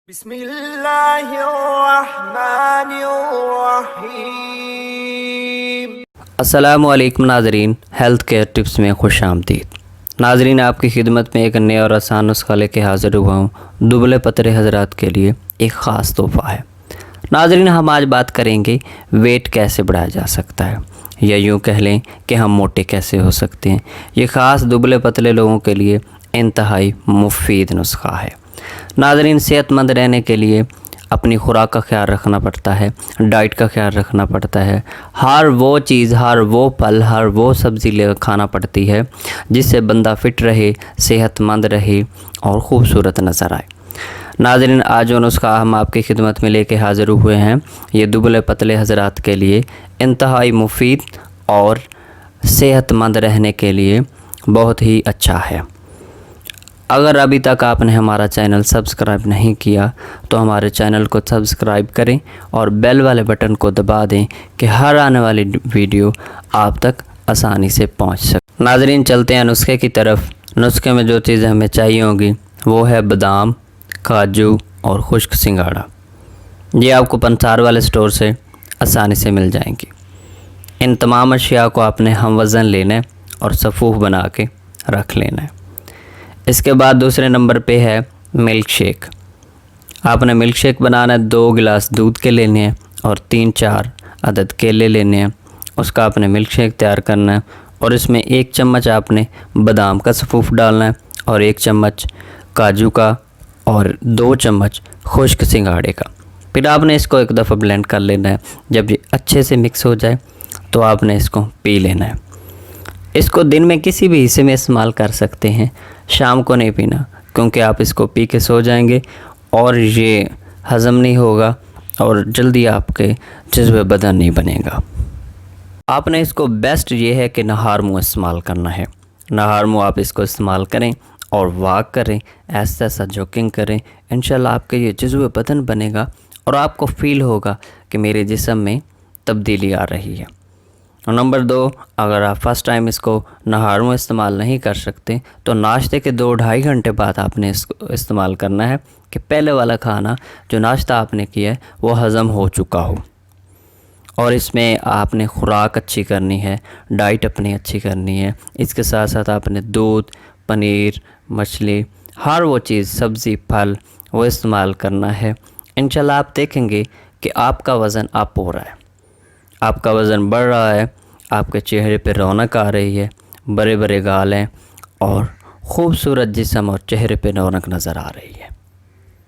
بسم اللہ الرحمن الرحیم۔ السلام علیکم ناظرین، ہیلتھ کیئر ٹپس میں خوش آمدید۔ ناظرین، آپ کی خدمت میں ایک نیا اور آسان نسخہ لے کے حاضر ہوا ہوں۔ دبلے پتلے حضرات کے لیے ایک خاص تحفہ ہے۔ ناظرین، ہم آج بات کریں گے ویٹ کیسے بڑھایا جا سکتا ہے، یا یوں کہہ لیں کہ ہم موٹے کیسے ہو سکتے ہیں۔ یہ خاص دبلے پتلے لوگوں کے لیے انتہائی مفید نسخہ ہے۔ ناظرین، صحت مند رہنے کے لیے اپنی خوراک کا خیال رکھنا پڑتا ہے، ڈائٹ کا خیال رکھنا پڑتا ہے۔ ہر وہ چیز، ہر وہ پھل، ہر وہ سبزی لے کر کھانا پڑتی ہے جس سے بندہ فٹ رہے، صحت مند رہے اور خوبصورت نظر آئے۔ ناظرین، آج جو نسخہ ہم آپ کی خدمت میں لے کے حاضر ہوئے ہیں، یہ دبلے پتلے حضرات کے لیے انتہائی مفید اور صحت مند رہنے کے لیے بہت ہی اچھا ہے۔ اگر ابھی تک آپ نے ہمارا چینل سبسکرائب نہیں کیا تو ہمارے چینل کو سبسکرائب کریں اور بیل والے بٹن کو دبا دیں کہ ہر آنے والی ویڈیو آپ تک آسانی سے پہنچ سکے۔ ناظرین، چلتے ہیں نسخے کی طرف۔ نسخے میں جو چیزیں ہمیں چاہیے ہوں گی وہ ہے بادام، کاجو اور خشک سنگاڑا۔ یہ آپ کو پنسار والے سٹور سے آسانی سے مل جائیں گی۔ ان تمام اشیاء کو آپ نے ہم وزن لینا ہے اور صفوف بنا کے رکھ لینا ہے۔ اس کے بعد دوسرے نمبر پہ ہے ملک شیک۔ آپ نے ملک شیک بنانا ہے، 2 گلاس دودھ کے لینے ہیں اور 3-4 عدد کیلے لینے ہیں۔ اس کا آپ نے ملک شیک تیار کرنا ہے، اور اس میں 1 چمچ آپ نے بادام کا صفوف ڈالنا ہے اور 1 چمچ کاجو کا اور 2 چمچ خشک سنگاڑے کا۔ پھر آپ نے اس کو ایک دفعہ بلینڈ کر لینا ہے۔ جب یہ اچھے سے مکس ہو جائے تو آپ نے اس کو پی لینا ہے۔ اس کو دن میں کسی بھی حصے میں استعمال کر سکتے ہیں، شام کو نہیں پینا، کیونکہ آپ اس کو پی کے سو جائیں گے اور یہ ہضم نہیں ہوگا اور جلدی آپ کے جذب بدن نہیں بنے گا۔ آپ نے اس کو بیسٹ یہ ہے کہ نہار منہ استعمال کرنا ہے۔ نہار منہ آپ اس کو استعمال کریں اور واک کریں، ایسا جاگنگ کریں۔ انشاءاللہ آپ کے یہ جذب بدن بنے گا اور آپ کو فیل ہوگا کہ میرے جسم میں تبدیلی آ رہی ہے۔ نمبر 2، اگر آپ فرسٹ ٹائم اس کو نہار منہ استعمال نہیں کر سکتے تو ناشتے کے 2-2.5 گھنٹے بعد آپ نے اس کو استعمال کرنا ہے کہ پہلے والا کھانا جو ناشتہ آپ نے کیا ہے وہ ہضم ہو چکا ہو۔ اور اس میں آپ نے خوراک اچھی کرنی ہے، ڈائٹ اپنی اچھی کرنی ہے۔ اس کے ساتھ ساتھ آپ نے دودھ، پنیر، مچھلی، ہر وہ چیز، سبزی، پھل وہ استعمال کرنا ہے۔ انشاءاللہ آپ دیکھیں گے کہ آپ کا وزن اپ ہو رہا ہے، آپ کا وزن بڑھ رہا ہے، آپ کے چہرے پہ رونق آ رہی ہے، بڑے بڑے گال ہیں اور خوبصورت جسم اور چہرے پہ رونق نظر آ رہی ہے۔